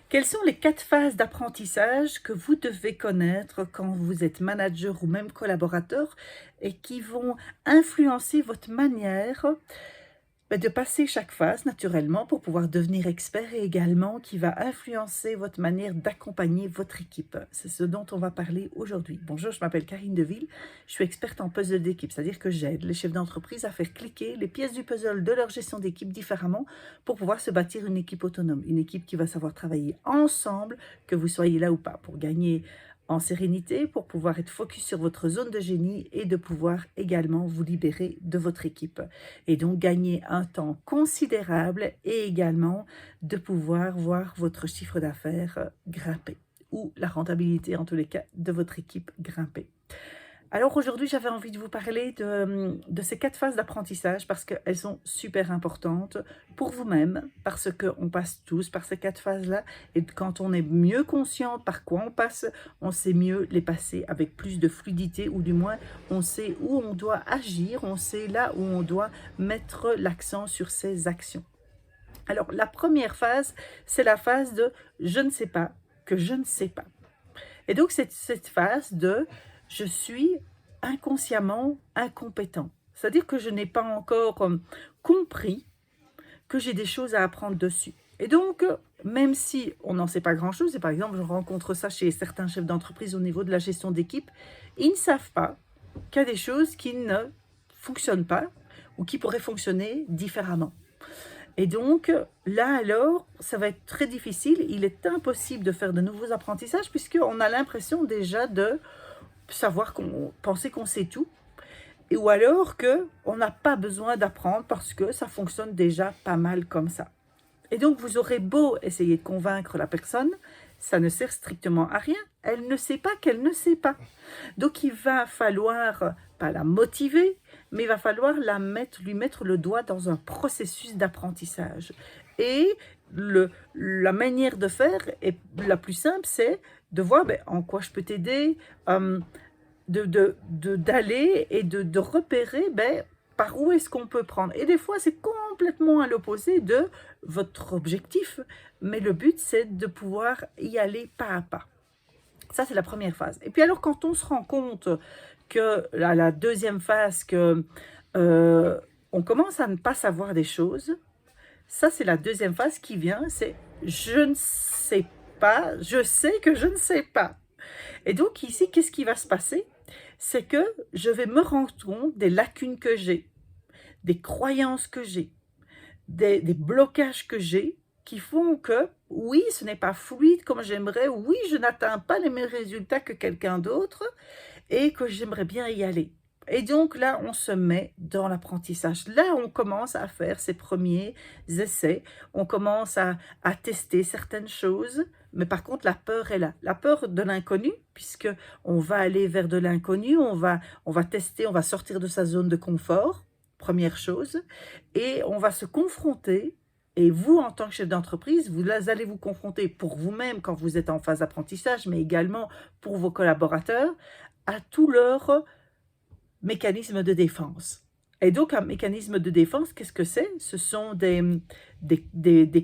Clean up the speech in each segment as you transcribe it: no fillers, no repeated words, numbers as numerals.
Quelles sont les 4 phases d'apprentissage que vous devez connaître quand vous êtes manager ou même collaborateur et qui vont influencer votre manière, de passer chaque phase naturellement pour pouvoir devenir expert et également qui va influencer votre manière d'accompagner votre équipe? C'est ce dont on va parler aujourd'hui. Bonjour, je m'appelle Karine Deville, je suis experte en puzzle d'équipe, c'est-à-dire que j'aide les chefs d'entreprise à faire cliquer les pièces du puzzle de leur gestion d'équipe différemment pour pouvoir se bâtir une équipe autonome, une équipe qui va savoir travailler ensemble, que vous soyez là ou pas, pour gagner en sérénité, pour pouvoir être focus sur votre zone de génie et de pouvoir également vous libérer de votre équipe. Et donc gagner un temps considérable et également de pouvoir voir votre chiffre d'affaires grimper ou la rentabilité en tous les cas de votre équipe grimper. Alors aujourd'hui, j'avais envie de vous parler de ces 4 phases d'apprentissage parce qu'elles sont super importantes pour vous-même, parce qu'on passe tous par ces 4 phases-là. Et quand on est mieux conscient par quoi on passe, on sait mieux les passer avec plus de fluidité ou du moins on sait où on doit agir, on sait là où on doit mettre l'accent sur ses actions. Alors la première phase, c'est la phase de « je ne sais pas que je ne sais pas ». Et donc cette phase de je suis inconsciemment incompétent. C'est-à-dire que je n'ai pas encore compris que j'ai des choses à apprendre dessus. Et donc, même si on n'en sait pas grand-chose, et par exemple, je rencontre ça chez certains chefs d'entreprise au niveau de la gestion d'équipe, ils ne savent pas qu'il y a des choses qui ne fonctionnent pas ou qui pourraient fonctionner différemment. Et donc, là alors, ça va être très difficile. Il est impossible de faire de nouveaux apprentissages puisqu'on a l'impression déjà de savoir penser qu'on sait tout. Ou alors qu'on n'a pas besoin d'apprendre parce que ça fonctionne déjà pas mal comme ça. Et donc, vous aurez beau essayer de convaincre la personne, ça ne sert strictement à rien. Elle ne sait pas qu'elle ne sait pas. Donc, il va falloir, pas la motiver, mais il va falloir lui mettre le doigt dans un processus d'apprentissage. Et la manière de faire est la plus simple, c'est de voir en quoi je peux t'aider, d'aller et de repérer par où est-ce qu'on peut prendre. Et des fois, c'est complètement à l'opposé de votre objectif, mais le but, c'est de pouvoir y aller pas à pas. Ça, c'est la première phase. Et puis alors, quand on se rend compte que la deuxième phase, que on commence à ne pas savoir des choses, ça, c'est la deuxième phase qui vient, c'est je ne sais pas, je sais que je ne sais pas. Et donc ici, qu'est-ce qui va se passer? C'est que je vais me rendre compte des lacunes que j'ai, des croyances que j'ai, des blocages que j'ai qui font que, oui, ce n'est pas fluide comme j'aimerais, oui, je n'atteins pas les mêmes résultats que quelqu'un d'autre et que j'aimerais bien y aller. Et donc là, on se met dans l'apprentissage. Là, on commence à faire ses premiers essais, on commence à tester certaines choses, mais par contre, la peur est là. La peur de l'inconnu, puisque on va aller vers de l'inconnu, on va tester, on va sortir de sa zone de confort, première chose, et on va se confronter. Et vous, en tant que chef d'entreprise, vous allez vous confronter pour vous-même quand vous êtes en phase d'apprentissage, mais également pour vos collaborateurs, à tous leurs mécanismes de défense. Et donc, un mécanisme de défense, qu'est-ce que c'est? Ce sont des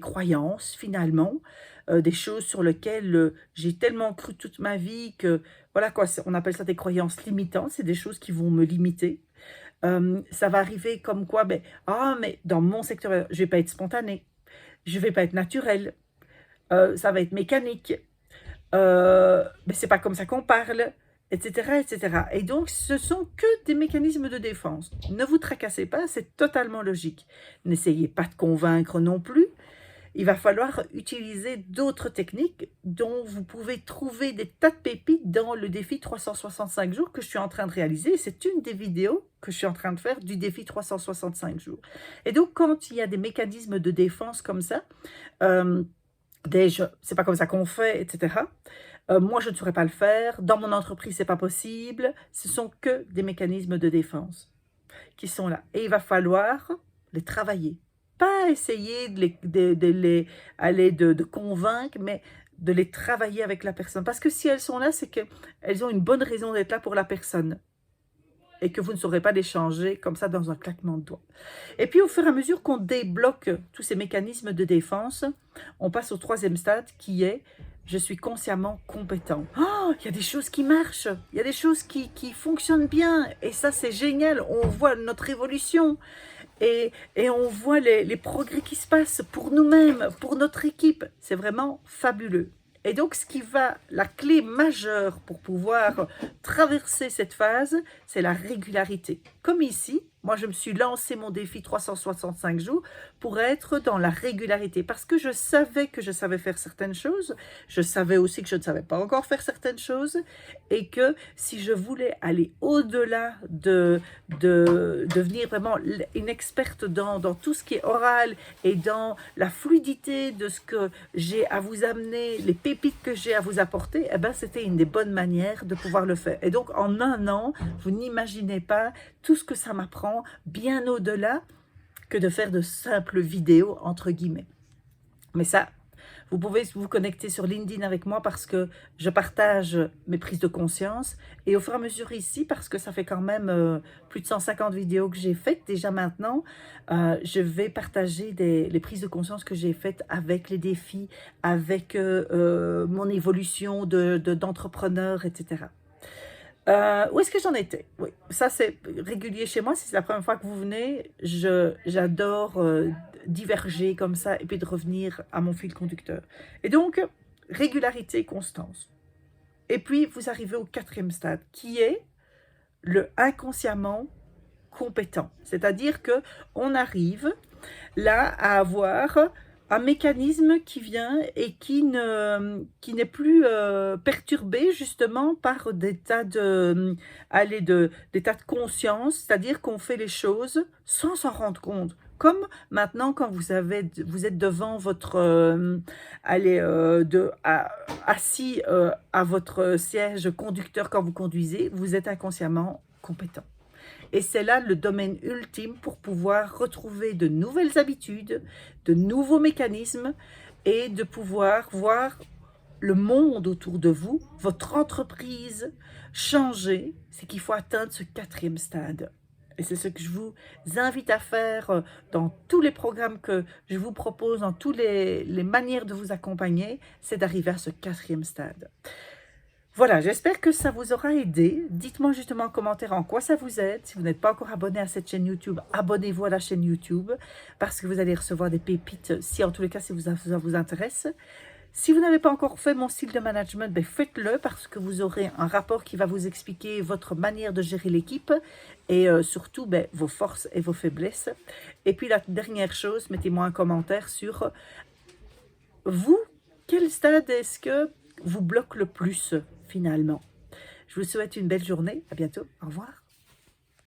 croyances, finalement, des choses sur lesquelles j'ai tellement cru toute ma vie que, voilà quoi, on appelle ça des croyances limitantes, c'est des choses qui vont me limiter. Ça va arriver comme quoi, mais dans mon secteur, je ne vais pas être spontanée, je ne vais pas être naturelle, ça va être mécanique, mais c'est pas comme ça qu'on parle, etc., etc. Et donc, ce sont que des mécanismes de défense. Ne vous tracassez pas, c'est totalement logique. N'essayez pas de convaincre non plus. Il va falloir utiliser d'autres techniques dont vous pouvez trouver des tas de pépites dans le défi 365 jours que je suis en train de réaliser. C'est une des vidéos que je suis en train de faire du défi 365 jours. Et donc, quand il y a des mécanismes de défense comme ça, c'est pas comme ça qu'on fait, etc. Moi, je ne saurais pas le faire. Dans mon entreprise, c'est pas possible. Ce sont que des mécanismes de défense qui sont là. Et il va falloir les travailler. Pas essayer de convaincre, mais de les travailler avec la personne. Parce que si elles sont là, c'est qu'elles ont une bonne raison d'être là pour la personne. et que vous ne saurez pas les changer comme ça dans un claquement de doigts. Et puis au fur et à mesure qu'on débloque tous ces mécanismes de défense, on passe au troisième stade qui est je suis consciemment compétent. Oh, il y a des choses qui marchent, il y a des choses qui fonctionnent bien et ça c'est génial, on voit notre évolution. Et on voit les progrès qui se passent pour nous-mêmes, pour notre équipe. C'est vraiment fabuleux. Et donc, la clé majeure pour pouvoir traverser cette phase, c'est la régularité. Comme ici, moi, je me suis lancé mon défi 365 jours pour être dans la régularité. Parce que je savais faire certaines choses. Je savais aussi que je ne savais pas encore faire certaines choses. Et que si je voulais aller au-delà de devenir vraiment une experte dans tout ce qui est oral et dans la fluidité de ce que j'ai à vous amener, les pépites que j'ai à vous apporter, eh ben, c'était une des bonnes manières de pouvoir le faire. Et donc, en un an, vous n'imaginez pas tout ce que ça m'apprend, bien au-delà que de faire de simples vidéos, entre guillemets. Mais ça, vous pouvez vous connecter sur LinkedIn avec moi parce que je partage mes prises de conscience. Et au fur et à mesure ici, parce que ça fait quand même plus de 150 vidéos que j'ai faites déjà maintenant, je vais partager les prises de conscience que j'ai faites avec les défis, avec mon évolution d'entrepreneur, etc. Où est-ce que j'en étais? Oui, ça c'est régulier chez moi. Si c'est la première fois que vous venez, j'adore diverger comme ça et puis de revenir à mon fil conducteur. Et donc, régularité, constance. Et puis, vous arrivez au quatrième stade, qui est le inconsciemment compétent. C'est-à-dire que on arrive là à avoir un mécanisme qui vient et qui n'est plus perturbé justement par des tas des tas de conscience, c'est-à-dire qu'on fait les choses sans s'en rendre compte. Comme maintenant, quand vous êtes devant votre, assis à votre siège conducteur quand vous conduisez, vous êtes inconsciemment compétent. Et c'est là le domaine ultime pour pouvoir retrouver de nouvelles habitudes, de nouveaux mécanismes et de pouvoir voir le monde autour de vous, votre entreprise changer. C'est qu'il faut atteindre ce quatrième stade. Et c'est ce que je vous invite à faire dans tous les programmes que je vous propose, dans toutes les manières de vous accompagner, c'est d'arriver à ce quatrième stade. Voilà, j'espère que ça vous aura aidé. Dites-moi justement en commentaire en quoi ça vous aide. Si vous n'êtes pas encore abonné à cette chaîne YouTube, abonnez-vous à la chaîne YouTube parce que vous allez recevoir des pépites, si en tous les cas, si ça vous intéresse. Si vous n'avez pas encore fait mon style de management, ben faites-le parce que vous aurez un rapport qui va vous expliquer votre manière de gérer l'équipe et surtout ben, vos forces et vos faiblesses. Et puis la dernière chose, mettez-moi un commentaire sur vous, quel stade est-ce que vous bloque le plus finalement. Je vous souhaite une belle journée. À bientôt. Au revoir.